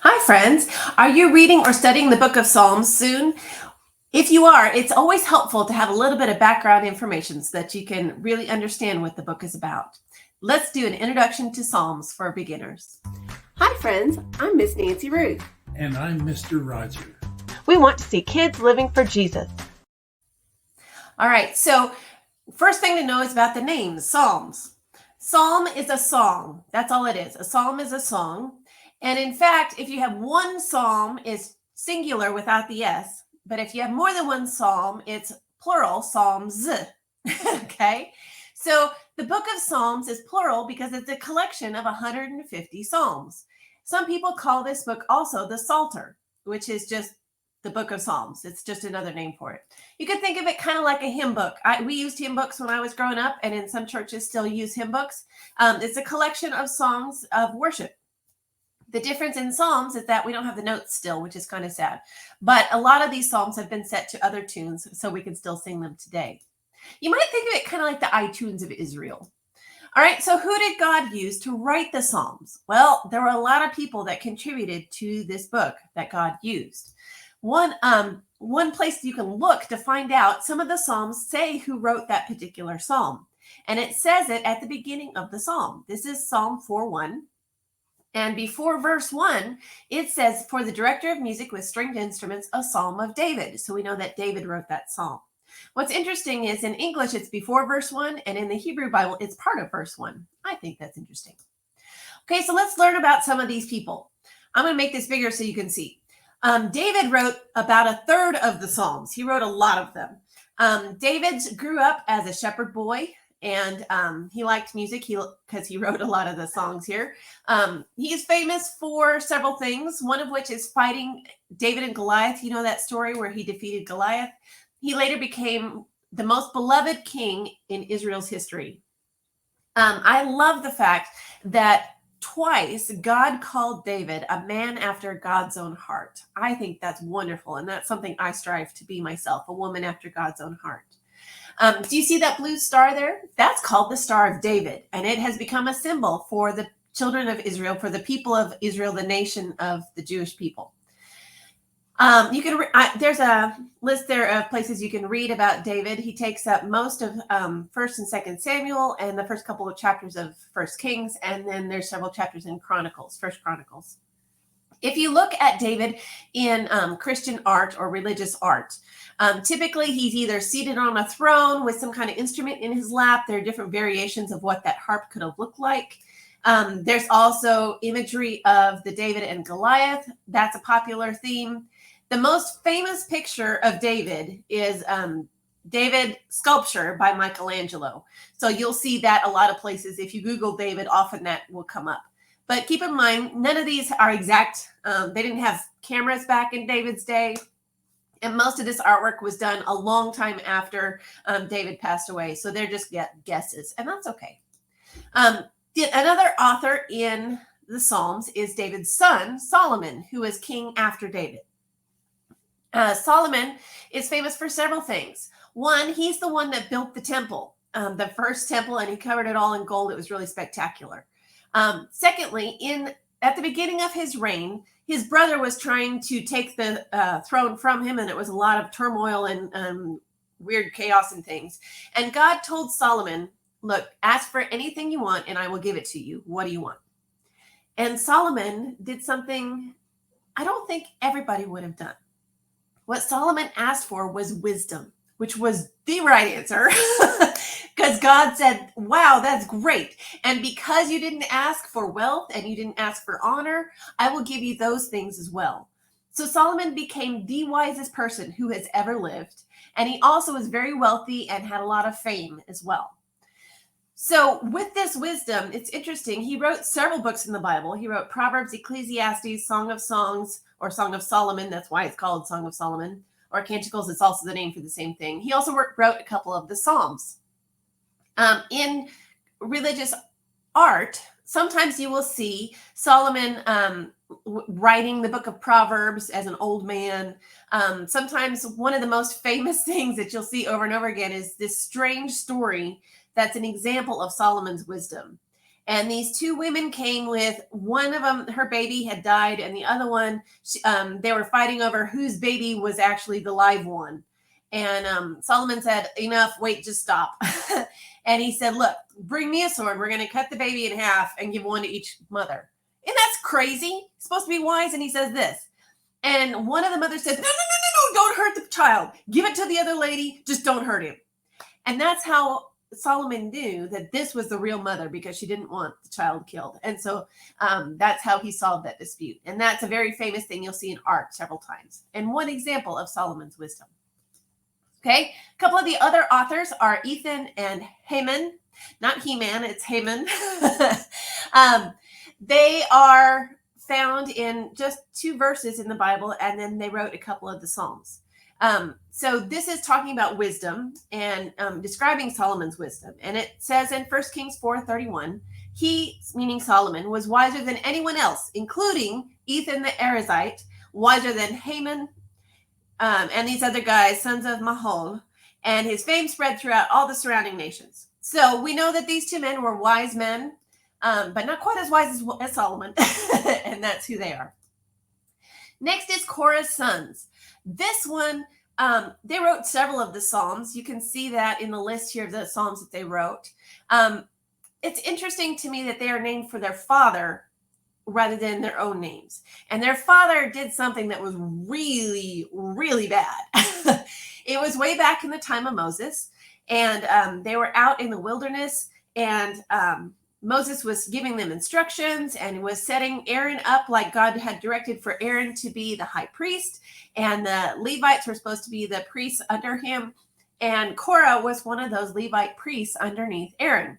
Hi, friends. Are you reading or studying the book of Psalms soon? If you are, it's always helpful to have a little bit of background information so that you can really understand what the book is about. Let's do an introduction to Psalms for beginners. Hi, friends. I'm Miss Nancy Ruth. And I'm Mr. Roger. We want to see kids living for Jesus. All right, so first thing to know is about the names, Psalms. Psalm is a song. That's all it is. A psalm is a song. And in fact, if you have one psalm, it's singular without the S. But if you have more than one psalm, it's plural, psalms. Okay? So the book of Psalms is plural because it's a collection of 150 psalms. Some people call this book also the Psalter, which is just the book of Psalms. It's just another name for it. You could think of it kind of like a hymn book. We used hymn books when I was growing up, and in some churches still use hymn books. It's a collection of songs of worship. The difference in Psalms is that we don't have the notes still, which is kind of sad. But a lot of these Psalms have been set to other tunes, so we can still sing them today. You might think of it kind of like the iTunes of Israel. All right, so who did God use to write the Psalms? Well, there were a lot of people that contributed to this book that God used. One place you can look to find out, some of the Psalms say who wrote that particular Psalm. And it says it at the beginning of the Psalm. This is Psalm 4:1. And before verse 1, it says, for the director of music with stringed instruments, a psalm of David. So we know that David wrote that psalm. What's interesting is in English, it's before verse 1, and in the Hebrew Bible, it's part of verse 1. I think that's interesting. Okay, so let's learn about some of these people. I'm going to make this bigger so you can see. David wrote about a third of the Psalms. He wrote a lot of them. David grew up as a shepherd boy. And he liked music because he wrote a lot of the songs here. He is famous for several things, one of which is fighting David and Goliath. You know that story where he defeated Goliath? He later became the most beloved king in Israel's history. I love the fact that twice God called David a man after God's own heart. I think that's wonderful. And that's something I strive to be myself, a woman after God's own heart. Do you see that blue star there? That's called the Star of David, and it has become a symbol for the children of Israel, for the people of Israel, the nation of the Jewish people. There's a list there of places you can read about David. He takes up most of 1st and 2nd Samuel and the first couple of chapters of 1st Kings, and then there's several chapters in Chronicles, 1st Chronicles. If you look at David in Christian art or religious art, typically he's either seated on a throne with some kind of instrument in his lap. There are different variations of what that harp could have looked like. There's also imagery of the David and Goliath. That's a popular theme. The most famous picture of David is David sculpture by Michelangelo. So you'll see that a lot of places. If you Google David, often that will come up. But keep in mind, none of these are exact. They didn't have cameras back in David's day. And most of this artwork was done a long time after David passed away. So they're just guesses, and that's okay. Another author in the Psalms is David's son, Solomon, who is king after David. Solomon is famous for several things. One, he's the one that built the temple, the first temple, and he covered it all in gold. It was really spectacular. Secondly, at the beginning of his reign, his brother was trying to take the throne from him, and it was a lot of turmoil and weird chaos and things. And God told Solomon, look, ask for anything you want, and I will give it to you. What do you want? And Solomon did something I don't think everybody would have done. What Solomon asked for was wisdom, which was the right answer. Because God said, wow, that's great. And because you didn't ask for wealth and you didn't ask for honor, I will give you those things as well. So Solomon became the wisest person who has ever lived. And he also was very wealthy and had a lot of fame as well. So with this wisdom, it's interesting. He wrote several books in the Bible. He wrote Proverbs, Ecclesiastes, Song of Songs, or Song of Solomon. That's why it's called Song of Solomon. Or Canticles is also the name for the same thing. He also wrote a couple of the Psalms. In religious art, sometimes you will see Solomon writing the book of Proverbs as an old man. Sometimes one of the most famous things that you'll see over and over again is this strange story that's an example of Solomon's wisdom. And these two women came with, one of them, her baby had died, and the other one, they were fighting over whose baby was actually the live one. And Solomon said, enough, wait, just stop. And he said, look, bring me a sword. We're going to cut the baby in half and give one to each mother. And that's crazy. He's supposed to be wise. And he says this. And one of the mothers said, no, don't hurt the child. Give it to the other lady. Just don't hurt him. And that's how Solomon knew that this was the real mother, because she didn't want the child killed. And so that's how he solved that dispute. And that's a very famous thing you'll see in art several times. And one example of Solomon's wisdom. Okay, a couple of the other authors are Ethan and Heman. Not He-Man, it's Heman. They are found in just 2 verses in the Bible, and then they wrote a couple of the Psalms. So this is talking about wisdom and describing Solomon's wisdom. And it says in 1 Kings 4:31, he, meaning Solomon, was wiser than anyone else, including Ethan the Arizite, wiser than Heman, and these other guys, sons of Mahol, and his fame spread throughout all the surrounding nations. So we know that these 2 men were wise men, but not quite as wise as Solomon, and that's who they are. Next is Korah's sons. This one, they wrote several of the Psalms. You can see that in the list here of the Psalms that they wrote. It's interesting to me that they are named for their father rather than their own names. And their father did something that was really, really bad. It was way back in the time of Moses, and they were out in the wilderness, and Moses was giving them instructions and was setting Aaron up like God had directed for Aaron to be the high priest, and the Levites were supposed to be the priests under him, and Korah was one of those Levite priests underneath Aaron.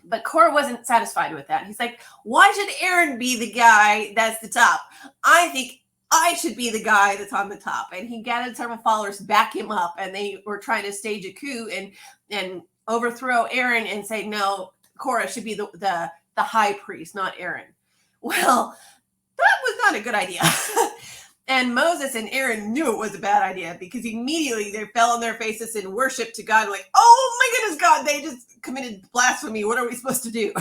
But Korah wasn't satisfied with that. He's like, why should Aaron be the guy that's the top? I think I should be the guy that's on the top. And he gathered several followers to back him up, and they were trying to stage a coup and overthrow Aaron and say, no, Korah should be the high priest, not Aaron. Well, that was not a good idea. And Moses and Aaron knew it was a bad idea, because immediately they fell on their faces in worship to God, like, oh my goodness, God, they just committed blasphemy. What are we supposed to do?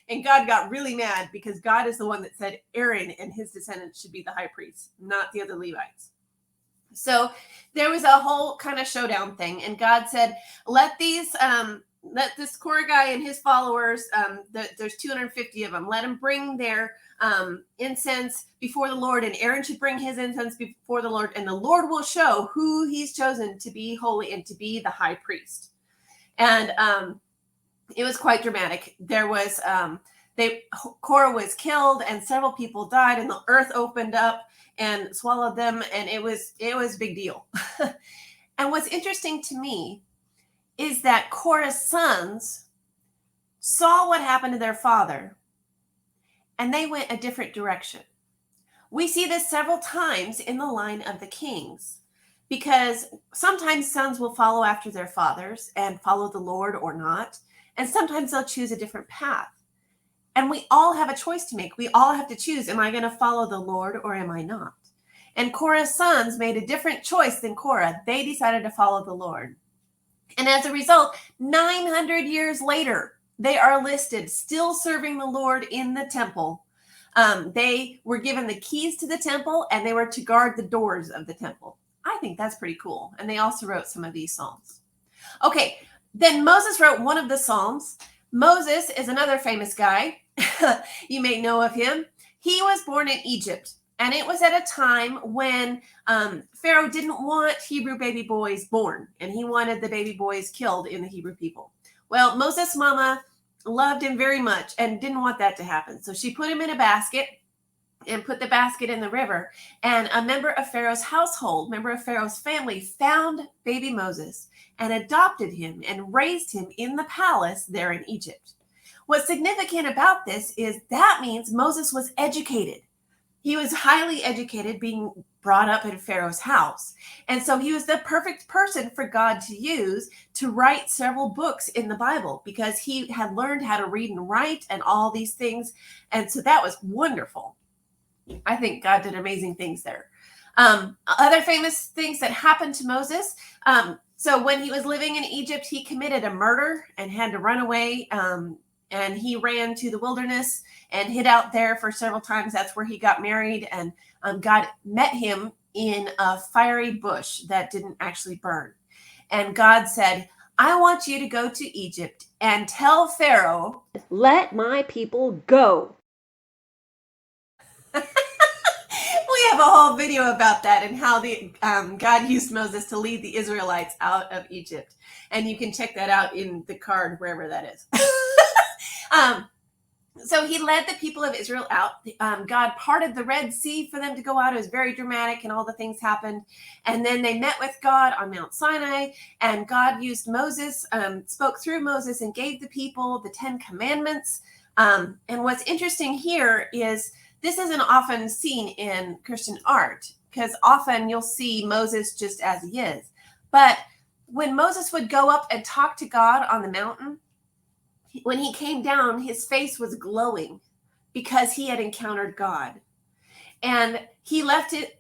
And God got really mad, because God is the one that said Aaron and his descendants should be the high priest, not the other Levites. So there was a whole kind of showdown thing. And God said, let this Korah guy and his followers, there's 250 of them, let them bring their incense before the Lord, and Aaron should bring his incense before the Lord, and the Lord will show who he's chosen to be holy and to be the high priest. And it was quite dramatic. There was Korah was killed, and several people died, and the earth opened up and swallowed them, and it was a big deal. And what's interesting to me is that Korah's sons saw what happened to their father, and they went a different direction. We see this several times in the line of the kings, because sometimes sons will follow after their fathers and follow the Lord or not, and sometimes they'll choose a different path. And we all have a choice to make. We all have to choose, am I going to follow the Lord or am I not? And Korah's sons made a different choice than Korah. They decided to follow the Lord. And as a result, 900 years later, they are listed still serving the Lord in the temple. They were given the keys to the temple, and they were to guard the doors of the temple. I think that's pretty cool. And they also wrote some of these Psalms. Okay, then Moses wrote one of the Psalms. Moses is another famous guy. You may know of him. He was born in Egypt. And it was at a time when Pharaoh didn't want Hebrew baby boys born, and he wanted the baby boys killed in the Hebrew people. Well, Moses' mama loved him very much and didn't want that to happen. So she put him in a basket and put the basket in the river. And a member of Pharaoh's household, member of Pharaoh's family, found baby Moses and adopted him and raised him in the palace there in Egypt. What's significant about this is that means Moses was educated. He was highly educated, being brought up in Pharaoh's house. And so he was the perfect person for God to use to write several books in the Bible, because he had learned how to read and write and all these things. And so that was wonderful. I think God did amazing things there. Other famous things that happened to Moses. So when he was living in Egypt, he committed a murder and had to run away and he ran to the wilderness and hid out there for several times. That's where he got married, and God met him in a fiery bush that didn't actually burn. And God said, I want you to go to Egypt and tell Pharaoh, let my people go. We have a whole video about that and how God used Moses to lead the Israelites out of Egypt. And you can check that out in the card, wherever that is. So he led the people of Israel out. God parted the Red Sea for them to go out. It was very dramatic, and all the things happened. And then they met with God on Mount Sinai, and God used Moses, spoke through Moses, and gave the people the 10 Commandments. And what's interesting here is this isn't often seen in Christian art, because often you'll see Moses just as he is. But when Moses would go up and talk to God on the mountain, when he came down, his face was glowing because he had encountered God. And he left it,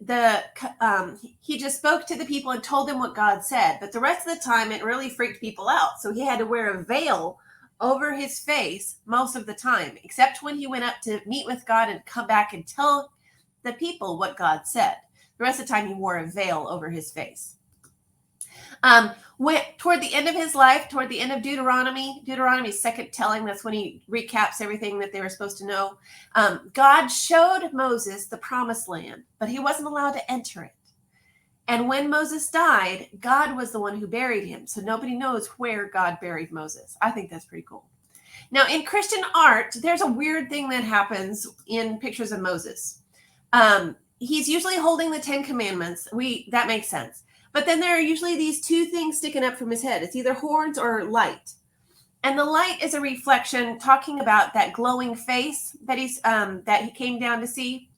he just spoke to the people and told them what God said. But the rest of the time, it really freaked people out. So he had to wear a veil over his face most of the time, except when he went up to meet with God and come back and tell the people what God said. The rest of the time, he wore a veil over his face. Toward the end of his life, toward the end of Deuteronomy's second telling, that's when he recaps everything that they were supposed to know. God showed Moses the promised land, but he wasn't allowed to enter it. And when Moses died, God was the one who buried him. So nobody knows where God buried Moses. I think that's pretty cool. Now, in Christian art, there's a weird thing that happens in pictures of Moses. He's usually holding the 10 Commandments. That makes sense. But then there are usually these two things sticking up from his head. It's either horns or light. And the light is a reflection talking about that glowing face that he came down to see.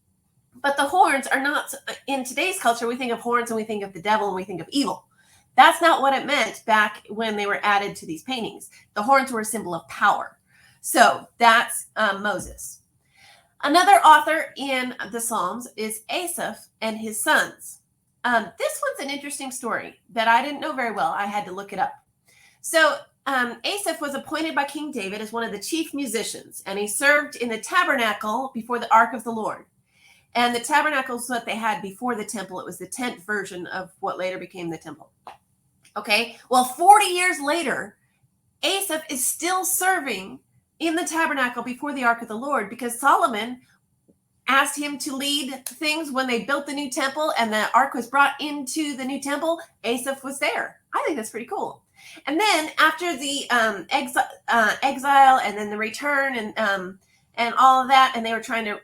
But the horns are not, in today's culture, we think of horns and we think of the devil and we think of evil. That's not what it meant back when they were added to these paintings. The horns were a symbol of power. So that's Moses. Another author in the Psalms is Asaph and his sons. This one's an interesting story that I didn't know very well. I had to look it up. So Asaph was appointed by King David as one of the chief musicians, and he served in the tabernacle before the Ark of the Lord. And the tabernacle is what they had before the temple. It was the tent version of what later became the temple. Okay, well, 40 years later, Asaph is still serving in the tabernacle before the Ark of the Lord because Solomon asked him to lead things when they built the new temple and the ark was brought into the new temple. Asaph was there. I think that's pretty cool. And then after the exile and then the return and all of that, and they were trying to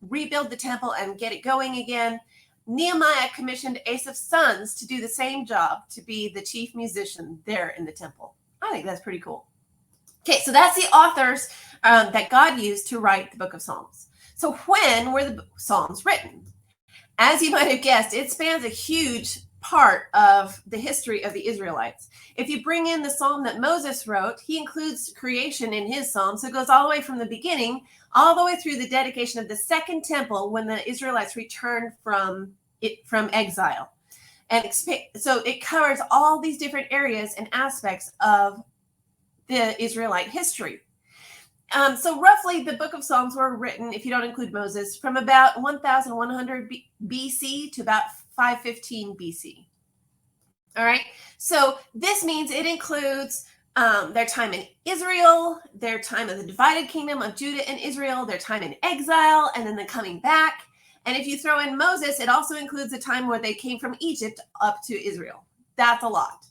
rebuild the temple and get it going again, Nehemiah commissioned Asaph's sons to do the same job, to be the chief musician there in the temple. I think that's pretty cool. Okay, so that's the authors that God used to write the book of Psalms. So when were the Psalms written? As you might have guessed, it spans a huge part of the history of the Israelites. If you bring in the psalm that Moses wrote, he includes creation in his psalm. So it goes all the way from the beginning, all the way through the dedication of the second temple when the Israelites returned from exile. And so it covers all these different areas and aspects of the Israelite history. So roughly the book of Psalms were written, if you don't include Moses, from about 1100 BC to about 515 BC. All right. So this means it includes their time in Israel, their time of the divided kingdom of Judah and Israel, their time in exile, and then the coming back. And if you throw in Moses, it also includes the time where they came from Egypt up to Israel. That's a lot.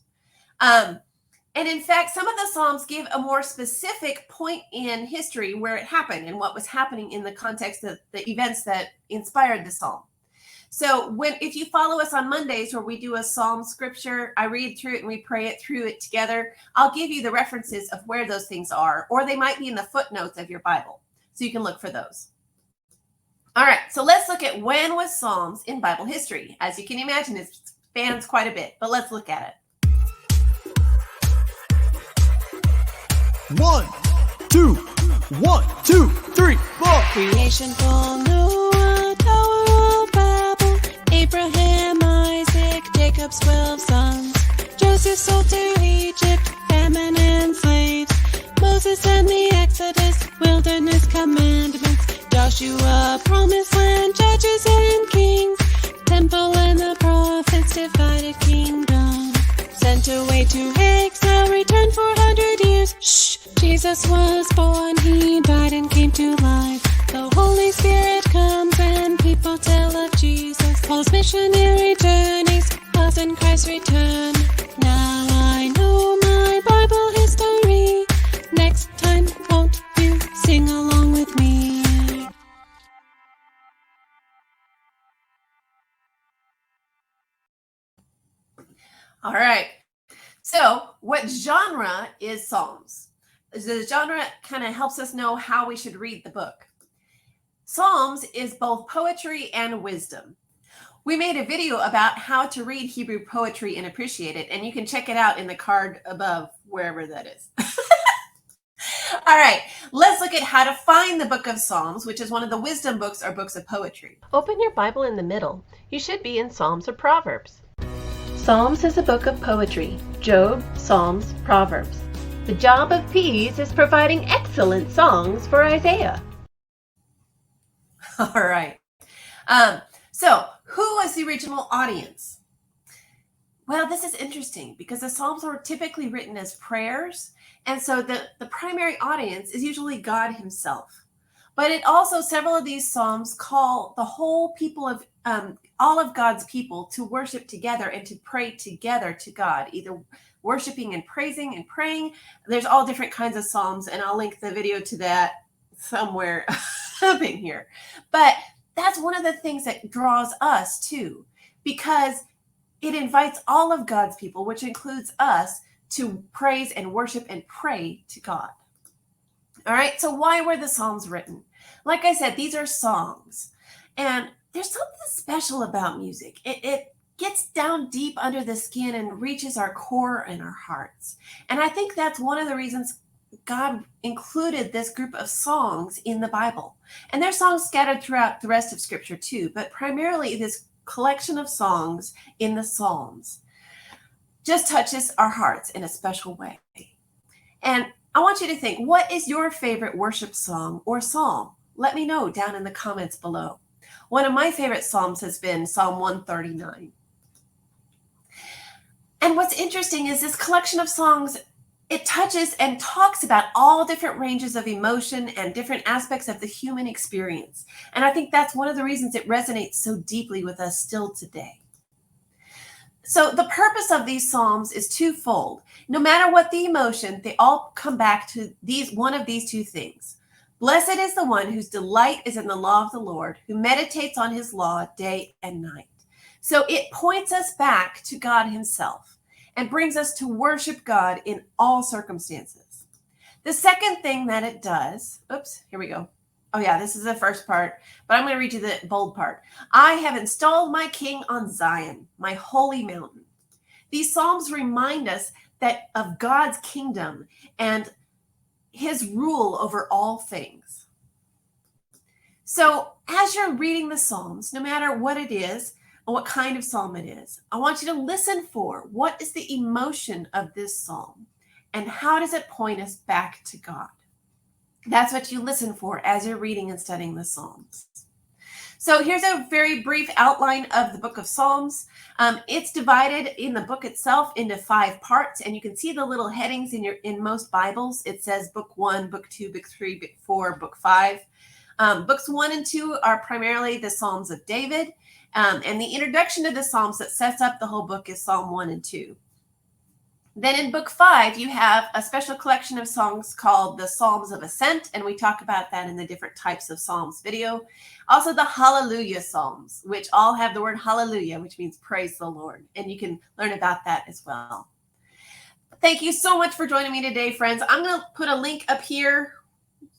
And in fact, some of the Psalms give a more specific point in history where it happened and what was happening in the context of the events that inspired the Psalm. So if you follow us on Mondays where we do a Psalm scripture, I read through it and we pray it through it together. I'll give you the references of where those things are, or they might be in the footnotes of your Bible. So you can look for those. All right, so let's look at when was Psalms in Bible history. As you can imagine, it spans quite a bit, but let's look at it. 1, 2, 1, 2, 3, 4. Creation full Noah, Tower of Babel, Abraham, Isaac, Jacob's 12 sons. Joseph sold to Egypt, famine and slaves. Moses and the Exodus, priests and kings, temple and the prophets, divided kingdom. Sent away to exile, returned for 100 years. Shh! Jesus was born, he died and came to life. The Holy Spirit comes and people tell of Jesus. Paul's missionary journeys, us in Christ's return. Now I know my Bible history. Next time, won't you sing along with me? All right. So what genre is Psalms? The genre kind of helps us know how we should read the book. Psalms is both poetry and wisdom. We made a video about how to read Hebrew poetry and appreciate it, and you can check it out in the card above, wherever that is. All right, let's look at how to find the book of Psalms, which is one of the wisdom books or books of poetry. Open your Bible in the middle. You should be in Psalms or Proverbs. Psalms is a book of poetry. Job, Psalms, Proverbs. The job of P's is providing excellent songs for Isaiah. All right. So who was the original audience? Well, this is interesting because the Psalms were typically written as prayers. And so the primary audience is usually God himself. But it also, several of these Psalms call the whole people of, all of God's people to worship together and to pray together to God, either worshiping and praising and praying. There's all different kinds of Psalms, and I'll link the video to that somewhere up in here. But that's one of the things that draws us too, because it invites all of God's people, which includes us, to praise and worship and pray to God. All right, so why were the Psalms written? Like I said, these are songs, and there's something special about music. It gets down deep under the skin and reaches our core and our hearts. And I think that's one of the reasons God included this group of songs in the Bible. And there's songs scattered throughout the rest of Scripture too, but primarily this collection of songs in the Psalms just touches our hearts in a special way. And I want you to think, what is your favorite worship song or psalm? Let me know down in the comments below. One of my favorite psalms has been Psalm 139. And what's interesting is this collection of songs, it touches and talks about all different ranges of emotion and different aspects of the human experience. And I think that's one of the reasons it resonates so deeply with us still today. So the purpose of these Psalms is twofold. No matter what the emotion, they all come back to one of these two things. Blessed is the one whose delight is in the law of the Lord, who meditates on his law day and night. So it points us back to God himself and brings us to worship God in all circumstances. The second thing that it does, here we go. Oh yeah, this is the first part, but I'm going to read you the bold part. I have installed my king on Zion, my holy mountain. These Psalms remind us that of God's kingdom and his rule over all things. So as you're reading the Psalms, no matter what it is, or what kind of psalm it is, I want you to listen for what is the emotion of this psalm and how does it point us back to God. That's what you listen for as you're reading and studying the Psalms. So here's a very brief outline of the book of Psalms. It's divided in the book itself into 5 parts, and you can see the little headings in most Bibles. It says book 1, book 2, book 3, book 4, book 5. Books 1 and 2 are primarily the Psalms of David, and the introduction to the Psalms that sets up the whole book is Psalm 1 and 2. Then in book 5, you have a special collection of songs called the Psalms of Ascent, and we talk about that in the different types of Psalms video. Also the Hallelujah Psalms, which all have the word hallelujah, which means praise the Lord, and you can learn about that as well. Thank you so much for joining me today, friends. I'm going to put a link up here,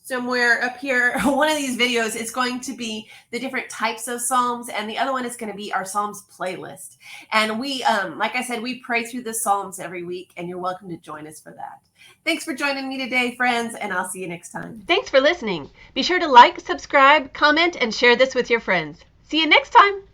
somewhere up here. One of these videos is going to be the different types of Psalms, and the other one is going to be our Psalms playlist. And we, like I said, we pray through the Psalms every week, and you're welcome to join us for that. Thanks for joining me today, friends, and I'll see you next time. Thanks for listening. Be sure to like, subscribe, comment, and share this with your friends. See you next time.